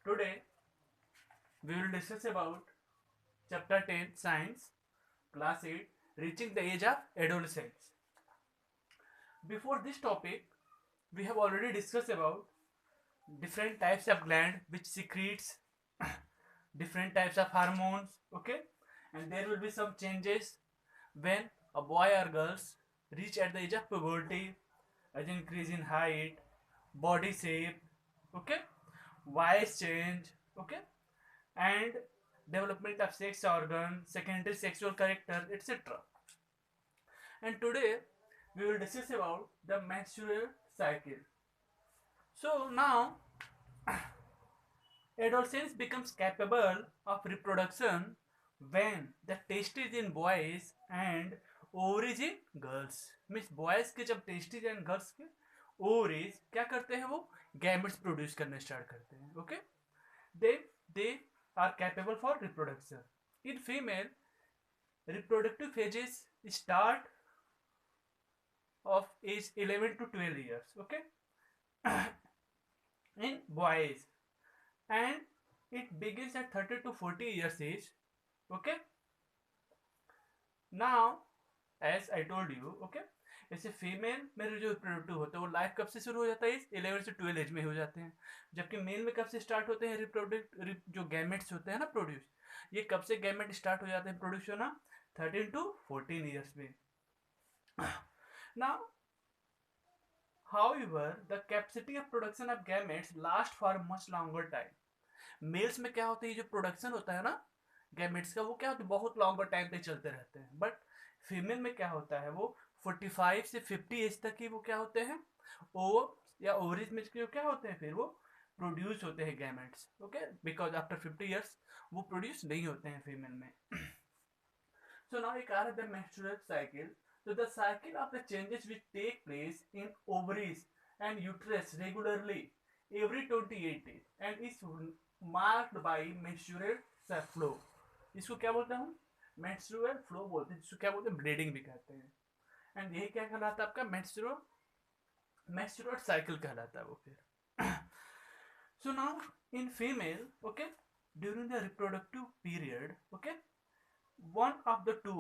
Today we will discuss about chapter 10 science class 8 reaching the age of adolescence. Before this topic we have already discussed about different types of gland which secretes different types of hormones, okay, and there will be some changes when a boy or girls reach at the age of puberty, as increase in height, body shape, okay, voice change, okay, and development of sex organ, secondary sexual character, etc. And today we will discuss about the menstrual cycle. So now adolescence becomes capable of reproduction when the testes in boys and ovaries in girls. Means boys के जब testis and girls के ovaries क्या करते हैं, वो gametes produce करना start करते हैं. Okay, they are capable for reproduction. In female reproductive phases start of age 11 to 12 years, okay, in boys, and it begins at 30 to 40 years age, okay. Now as I told you, okay, जैसे female में जो reproductive होता है वो life कब से शुरू हो जाता है, इस 11 से 12 एज में हो जाते हैं. जबकि मेल में कब से स्टार्ट होते हैं रिप्रोडक्ट जो गैमेट्स होते हैं ना प्रोड्यूस, ये कब से गैमेट स्टार्ट हो जाते हैं प्रोड्यूस होना, 13 to 14 ईयर्स में. Now, however, the capacity of production of gametes last for much longer time. Males में क्या होता है, ये जो प्रोडक्शन होता है ना गैमेट्स का, वो क्या होता है बहुत लॉन्गर टाइम तक चलते रहते हैं. बट फीमेल में क्या होता है, वो 45 से 50 एज तक ही वो क्या होते हैं, ओ या ओवरीज में जो क्या होते हैं फिर वो प्रोड्यूस होते हैं gametes, okay, because after 50 years वो प्रोड्यूस नहीं होते हैं फीमेल में. So now we call it the menstrual cycle. So the cycle of the changes which take place in ovaries and uterus regularly every 28 days and is marked by menstrual flow. इसको क्या बोलते हैं हम, menstrual flow बोलते हैं, जिसको क्या बोलते हैं ब्लीडिंग भी कहते हैं. एंड यही क्या कहलाता है आपका menstrual cycle कहलाता है वो फिर. So now in female, okay, during the reproductive period, okay, one of the two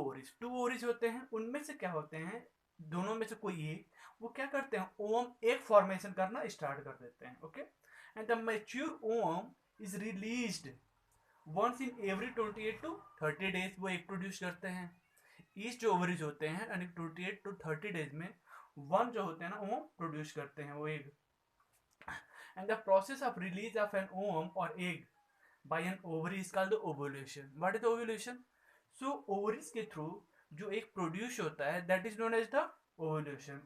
ovaries होते हैं, उनमें से क्या होते हैं, दोनों में से कोई एक, वो क्या करते हैं, ओवम एक फॉर्मेशन करना स्टार्ट कर देते हैं. Okay, and the mature ovum is released once in every 28 to 30 days. वो एक प्रोड्यूस करते हैं. ईच जो ओवरीज होते हैं यानी 28 to 30 डेज में वन जो होते हैं ना ओवम प्रोड्यूस करते हैं वो egg. And the process of release of an ovum और egg by an ovary is called the ovulation. What is the ovulation? So ovaries के थ्रू जो एक प्रोड्यूस होता है that is known as the ovulation.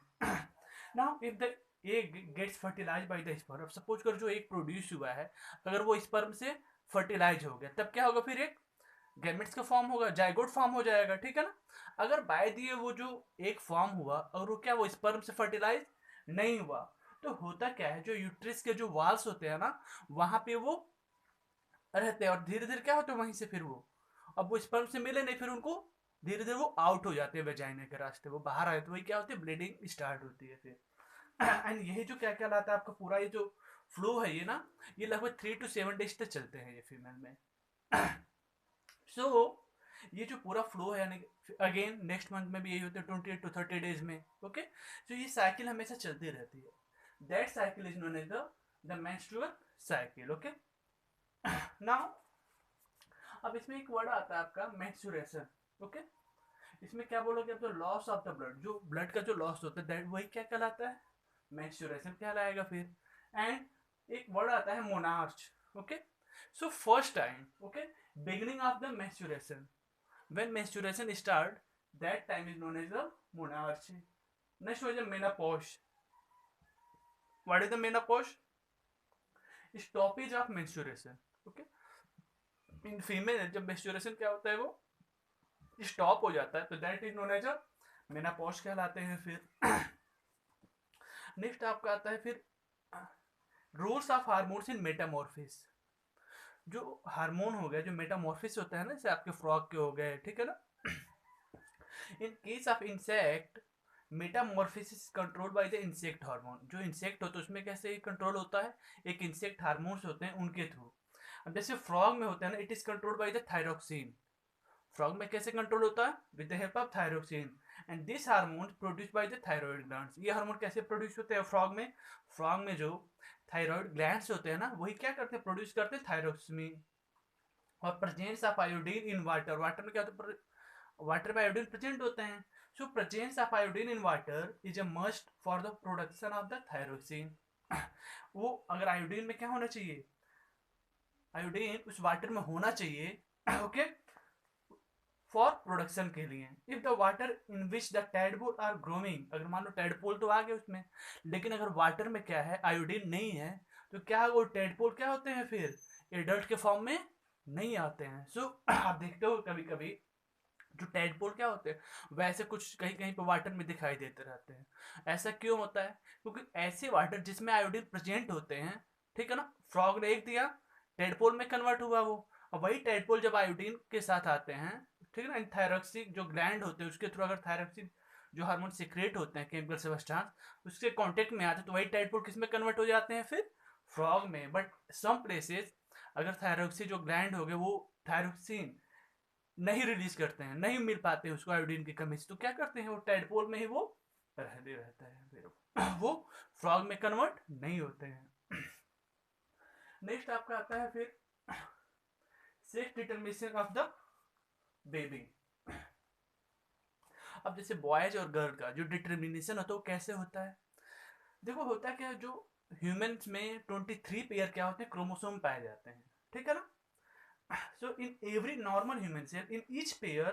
Now if the egg gets fertilise by the sperm, suppose कर जो एक produce हुआ है अगर वो स्पर्म से फर्टिलाइज हो गया, तब क्या होगा, फिर एक गैमेट्स का फॉर्म होगा, जाइगोट फॉर्म हो जाएगा, ठीक है ना. अगर बाय दिए वो जो एक फॉर्म हुआ और वो क्या वो स्पर्म से फर्टिलाइज नहीं हुआ, तो होता क्या है, जो यूट्रस के जो वाल्स होते हैं ना वहां पे वो रहते हैं और धीरे धीरे क्या होता है वहीं से फिर वो, अब वो स्पर्म से मिले नहीं, फिर उनको धीरे धीरे वो आउट हो जाते हैं वेजाइना के रास्ते, वो बाहर आए तो वही क्या होती है, ब्लीडिंग स्टार्ट होती है फिर. एंड यही जो क्या क्या लाता है आपका पूरा ये जो फ्लो है ये ना, ये लगभग 3 to 7 डेज तक चलते हैं ये फीमेल में. सो ये जो पूरा फ्लो है यानी अगेन नेक्स्ट मंथ में भी यही होता है 28 to 30 डेज में. ओके, तो ये साइकिल हमेशा चलती रहती है. That cycle is known as the menstrual cycle. Okay, now अब इसमें एक वर्ड आता है आपका मेंस्ट्रुएशन. ओके, इसमें क्या बोलोगे आप, तो लॉस ऑफ द ब्लड, जो ब्लड का जो लॉस होता है दैट वही क्या कहलाता है, मेंस्ट्रुएशन कहलाएगा फिर. एंड एक वर्ड आता है menarche. Okay, so first time, okay, beginning of the menstruation, when menstruation start that time is known as the menarche. Next हो जाए menopause. What is the menopause? Stoppage of menstruation. Okay, in female जब menstruation क्या होता है वो stop हो जाता है तो that is known as a menopause कहलाते हैं फिर. नेक्स्ट आपका आता है फिर roles of hormones in metamorphosis. जो हार्मोन हो गया जो मेटामॉर्फिस होता है ना, जैसे आपके फ्रॉग के हो गए, ठीक है ना. In case of insect Metamorphosis control by the insect hormone, जो इंसेक्ट होता है उसमें कैसे कंट्रोल होता है, एक इंसेक्ट हार्मोन्स होते हैं उनके थ्रू। अब जैसे फ्रॉग में होता है ना, it is controlled by the thyroxine. Frog में कैसे कंट्रोल होता है, with the help of thyroxine, and this hormone produce by the thyroid glands. ये हार्मोन कैसे प्रोड्यूस होते हैं फ्रॉग में, फ्रॉग में जो थायराइड ग्लैंड्स होते हैं ना, वही क्या करते हैं, प्रोड्यूस करते हैं थायरोक्सिन। और presence of iodine in water, water में क्या होता है, वाटर में आयोडीन प्रेजेंट होते हैं। So presence of iodine in water is a must for the production of the thyroxine. वो अगर आयोडीन में क्या होना चाहिए, आयोडीन उस वाटर में होना चाहिए ओके, फॉर प्रोडक्शन के लिए। If the water in which the tadpole are growing, अगर मान लो टैडपोल तो आ गए उसमें, लेकिन अगर वाटर में क्या है, आयोडीन नहीं है, तो क्या वो टैडपोल क्या होते हैं, फिर एडल्ट के फॉर्म में नहीं आते हैं। सो आप देखते हो कभी कभी जो टैडपोल क्या होते हैं वैसे कुछ कहीं कहीं पर वाटर में दिखाई देते रहते हैं। ऐसा क्यों होता है, क्योंकि ऐसे वाटर जिसमें आयोडीन प्रेजेंट होते हैं, ठीक है ना, फ्रॉग ने एक दिया, टैडपोल में कन्वर्ट हुआ वो, और वही टैडपोल जब आयोडीन के साथ आते हैं, ठीक है ना, थायरॉक्सिन जो ग्लैंड होते हैं उसके थ्रू अगर थायरॉक्सिन जो हार्मोन सीक्रेट होते हैं केमिकल सब्सटेंस उसके कांटेक्ट में आते हैं, तो वही टैडपोल किस में कन्वर्ट हो जाते हैं, फिर फ्रॉग में। बट सम प्लेसेस अगर थायरॉक्सिन जो ग्लैंड हो गए वो थायरॉक्सिन नहीं रिलीज करते हैं, नहीं मिल पाते उसको आयोडीन की कमी से, तो क्या करते हैं वो टैडपोल में ही वो रहते रहता है, फिर वो फ्रॉग में कन्वर्ट नहीं होते हैं। नेक्स्ट आपका आता है फिर sex determination of the baby. अब जैसे बॉयज और गर्ल का जो डिटर्मिनेशन होता है वो कैसे होता है, देखो होता क्या है, जो ह्यूमंस में 23 पेयर क्या होते हैं, क्रोमोसोम पाए जाते हैं, ठीक है ना। So in every normal human cell, in each pair,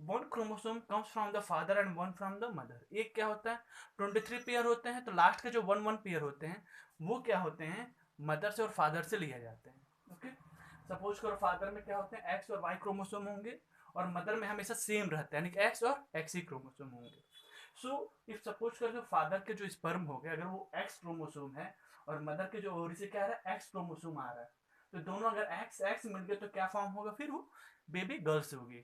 one chromosome comes from the father and one from the mother। एक क्या होता है, 23 पेयर होते हैं, तो लास्ट के जो वन पेयर होते हैं वो क्या होते हैं, मदर से और फादर से लिए जाते हैं। ओके, सपोज करो फादर में क्या होते हैं, एक्स और वाई क्रोमोसोम होंगे, और मदर में हमेशा सेम रहता है, यानी कि एक्स और एक्स ही क्रोमोसोम होंगे। सो इफ सपोज करो फादर के जो स्पर्म हो गए अगर वो एक्स क्रोमोसोम है, और मदर के जो ओवरी से क्या आ रहा है, एक्स क्रोमोसोम आ रहा है, तो दोनों अगर एक्स एक्स मिल गए तो क्या फॉर्म होगा, फिर वो बेबी गर्ल्स होगी।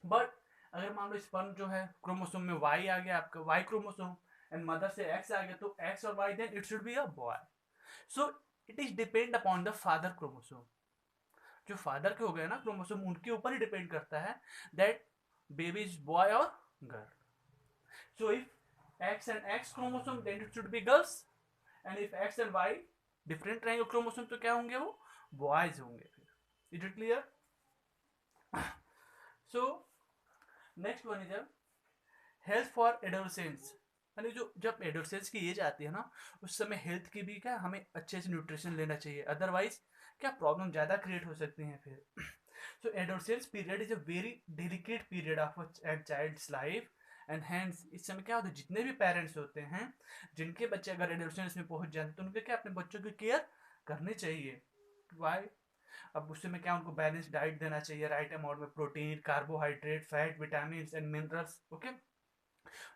बट अगर मान लो स्पर्म जो है क्रोमोसोम में वाई आ गया, आपका वाई क्रोमोसोम, एंड मदर से एक्स आ गया, तो एक्स और Y, then it should be a boy. So it is depend upon the father chromosome, जो फादर के हो गए ना क्रोमोसोम उनके ऊपर ही डिपेंड करता है दैट बेबी इज बॉय और girl. So if X and X chromosome then it should be girls, and if X and Y different रहेंगे क्रोमोसोम तो क्या होंगे, वो बॉयज होंगे। फिर is it clear. So next one is health for adolescence, यानी जो जब एडोलसेंस की एज आती है ना उस समय हेल्थ की भी क्या हमें अच्छे से न्यूट्रिशन लेना चाहिए, अदरवाइज क्या प्रॉब्लम ज़्यादा क्रिएट हो सकती हैं फिर। So adolescence period is a very delicate period of a child's life, and hence इस समय क्या होता है, जितने भी पेरेंट्स होते हैं जिनके बच्चे अगर एडोलसेंस में पहुंच जाते हैं तो उनके क्या अपने बच्चों की केयर करनी चाहिए। वाई, अब उस समय क्या उनको बैलेंस डाइट देना चाहिए, राइट अमाउंट में protein, carbohydrate, fat, vitamin and minerals. Okay,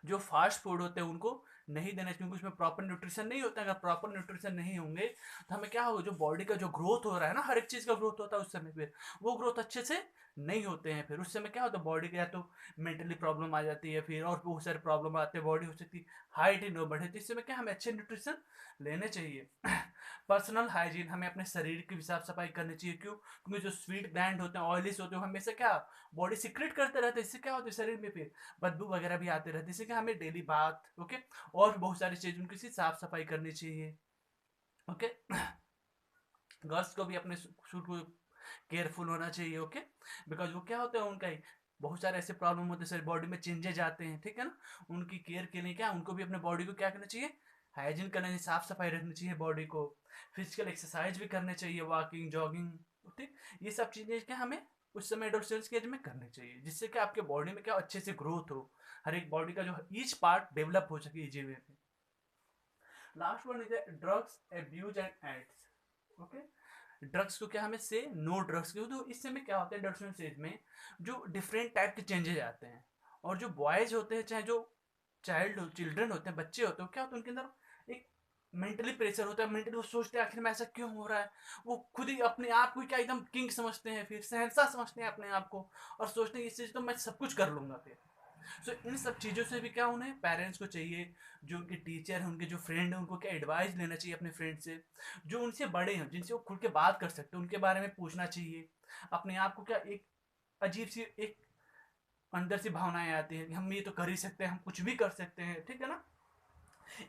जो फास्ट फूड होते हैं उनको नहीं देना चाहिए क्योंकि उसमें प्रॉपर न्यूट्रिशन नहीं होता है। अगर प्रॉपर न्यूट्रिशन नहीं होंगे तो हमें क्या होगा, जो बॉडी का जो ग्रोथ हो रहा है ना, हर एक चीज़ का ग्रोथ होता है उस समय, फिर वो ग्रोथ अच्छे से नहीं होते हैं। फिर उस समय क्या होता है, बॉडी का या तो मेंटली प्रॉब्लम आ जाती है, फिर और बहुत सारे प्रॉब्लम आते हैं, बॉडी हो सकती है हाइट ही न बढ़े। तो इस समय क्या हमें अच्छे न्यूट्रिशन लेने चाहिए। पर्सनल हाइजीन, हमें अपने शरीर की भी साफ सफाई करनी चाहिए। क्यों, क्योंकि जो स्वीट ग्लैंड होते हैं, ऑयलिस होते हैं, हमेशा क्या बॉडी सिक्रेट करते रहते हैं, इससे क्या होता है शरीर में फिर बदबू वगैरह भी आते रहते हैं। इससे क्या हमें डेली बात, ओके, और बहुत सारी चीज उनकी साफ सफाई करनी चाहिए। ओके, गर्ल्स को भी अपने शूट को केयरफुल होना चाहिए। ओके, बिकॉज वो क्या होता है उनका बहुत सारे ऐसे प्रॉब्लम होते हैं, सारी बॉडी में चेंजेज आते हैं, ठीक है ना। उनकी केयर के लिए क्या उनको भी अपने बॉडी को क्या करना चाहिए, हाइजीन करना चाहिए, साफ सफाई रखनी चाहिए बॉडी को। फिजिकल एक्सरसाइज भी करने चाहिए, वॉकिंग, जॉगिंग, ठीक, ये सब चीजें क्या हमें उस समय एडोलसेंस के एज में करनी चाहिए, जिससे कि आपके बॉडी में क्या अच्छे से ग्रोथ हो, हर एक बॉडी का जो ईच पार्ट डेवलप हो सके इजी वे में। Last one is drugs abuse and AIDS. Okay, drugs को क्या हमें से नो ड्रग्स क्यों, तो इस समय क्या होता है एडोलसेंस एज में जो डिफरेंट टाइप के चेंजेस आते हैं, और जो बॉयज होते हैं चाहे जो चिल्ड्रन होते हैं, बच्चे होते हैं, क्या होता है उनके अंदर एक मेंटली प्रेशर होता है, मेंटली वो सोचते हैं आखिर में ऐसा क्यों हो रहा है, वो खुद ही अपने आप को क्या एकदम किंग समझते हैं, फिर शहंशाह समझते हैं अपने आप को, और सोचते हैं इस चीज तो मैं सब कुछ कर लूंगा फिर। सो इन सब चीज़ों से भी क्या उन्हें पेरेंट्स को चाहिए, जो उनके टीचर हैं, उनके जो फ्रेंड हैं, उनको क्या एडवाइस लेना चाहिए अपने फ्रेंड से, जो उनसे बड़े हैं जिनसे वो खुल के बात कर सकते हैं उनके बारे में पूछना चाहिए। अपने आप को क्या एक अजीब सी एक अंदर से भावनाएं आती हैं कि हम ये तो कर ही सकते हैं, हम कुछ भी कर सकते हैं, ठीक है ना।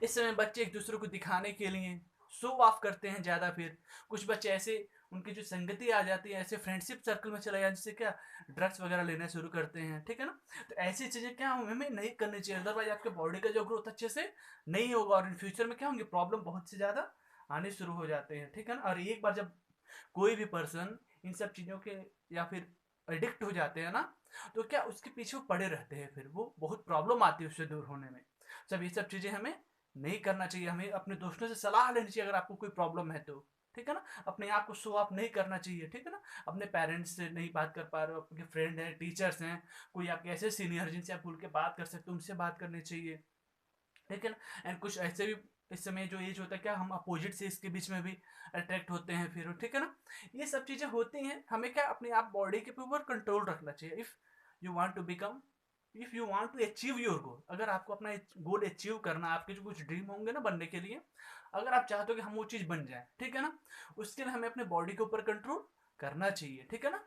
इस समय बच्चे एक दूसरे को दिखाने के लिए शो ऑफ करते हैं ज़्यादा। फिर कुछ बच्चे ऐसे, उनकी जो संगति आ जाती है, ऐसे फ्रेंडशिप सर्कल में चले जाते, जिससे क्या ड्रग्स वगैरह लेना शुरू करते हैं, ठीक है ना। तो ऐसी चीज़ें क्या हमें नहीं करनी चाहिए, अदरवाइज आपके बॉडी का जो ग्रोथ अच्छे से नहीं होगा और इन फ्यूचर में क्या होंगे, प्रॉब्लम बहुत से ज़्यादा आने शुरू हो जाते हैं, ठीक है ना। और एक बार जब कोई भी पर्सन इन सब चीज़ों के या फिर एडिक्ट हो जाते हैं ना, तो क्या उसके पीछे वो पड़े रहते हैं, फिर वो बहुत प्रॉब्लम आती है उससे दूर होने में। सब ये सब चीज़ें हमें नहीं करना चाहिए, हमें अपने दोस्तों से सलाह लेनी चाहिए अगर आपको कोई प्रॉब्लम है तो, ठीक है ना। अपने आप को शो ऑफ नहीं करना चाहिए, ठीक है ना। अपने पेरेंट्स से नहीं बात कर पा रहे हो, आपके फ्रेंड हैं, टीचर्स हैं, कोई आपके ऐसे सीनियर जिनसे आप खुल के बात कर सकते हो, उनसे बात करनी चाहिए, ठीक है ना। एंड कुछ ऐसे भी इस समय जो एज होता है क्या, हम अपोजिट से इसके बीच में भी अट्रैक्ट होते हैं फिर, ठीक है ना। ये सब चीज़ें होती हैं, हमें क्या अपने आप बॉडी के ऊपर कंट्रोल रखना चाहिए। If you want to achieve your goal, अगर आपको अपना गोल अचीव करना, आपके जो कुछ ड्रीम होंगे ना बनने के लिए, अगर आप चाहते हो कि हम वो चीज़ बन जाए, ठीक है ना, उसके लिए हमें अपने बॉडी के ऊपर कंट्रोल करना चाहिए, ठीक है ना।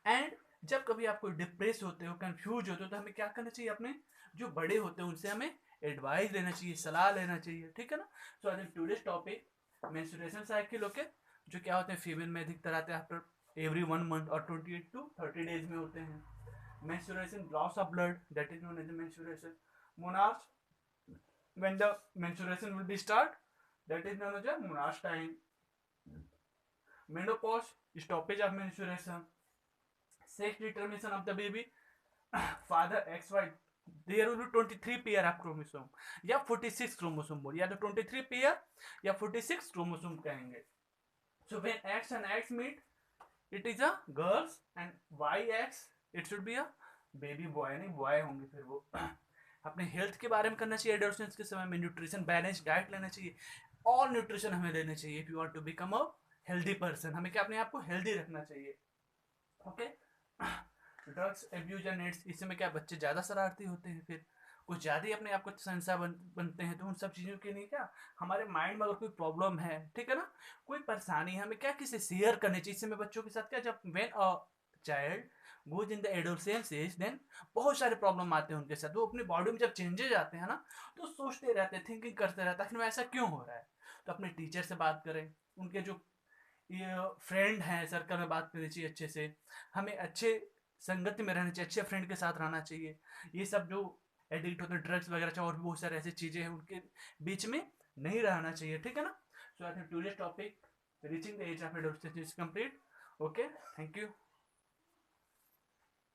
एंड जब कभी आप कोई डिप्रेस होते हो, कंफ्यूज होते हो, तो हमें क्या करना चाहिए, अपने जो बड़े होते हैं उनसे हमें एडवाइस लेना चाहिए, सलाह लेना चाहिए, ठीक है ना। So I think today's topic menstruation cycle, okay, जो क्या होते हैं फीमेल में अधिकतर आते हैं आफ्टर एवरी 1 मंथ और 28 to 30 डेज में होते हैं। menstruation, loss of blood, that is known as the menstruation. Monarch, when the menstruation will be start, that is known as the monarch time. Menopause, stoppage of menstruation. Sex determination of the baby, father XY, there will be 23 pair of chromosome या 46 chromosome बोल, या तो 23 pair या 46 chromosome कहेंगे। So when X and X meet, it is a girls, and YX it should be a baby boy, नहीं boy होंगे फिर वो। अपने हेल्थ के बारे में करना चाहिए, एडोलेसेंस के समय में न्यूट्रिशन बैलेंस डाइट लेना चाहिए, ऑल न्यूट्रिशन हमें लेना चाहिए। If you want to become a healthy person, हमें क्या अपने आप को हेल्दी रखना चाहिए, okay. Drugs abuse and AIDS, इस समय क्या बच्चे ज़्यादा शरारती होते हैं, फिर कुछ ज़्यादा ही अपने आप को संसा बनते हैं, तो उन सब चीज़ों के लिए क्या हमारे माइंड में अगर कोई प्रॉब्लम है, ठीक है ना, कोई परेशानी है, हमें क्या किसी शेयर करनी चाहिए। इस समय बच्चों के साथ क्या, जब when a child goes in the adolescence age, then बहुत सारे प्रॉब्लम आते हैं उनके साथ। वो अपनी बॉडी में जब चेंजेज आते हैं ना, तो सोचते रहते हैं, थिंकिंग करते रहते हैं, आखिर में ऐसा क्यों हो रहा है। तो अपने टीचर से बात करें, उनके जो ये फ्रेंड हैं सर्कल में बात करनी चाहिए अच्छे से, हमें अच्छे संगत में रहना चाहिए, अच्छे फ्रेंड के साथ रहना चाहिए। ये सब जो एडिक्ट होते हैं ड्रग्स वगैरह और भी बहुत सारे ऐसी चीज़ें हैं, उनके बीच में नहीं रहना चाहिए, ठीक है ना। So I think today's topic reaching the age of adolescence is complete, okay, thank you.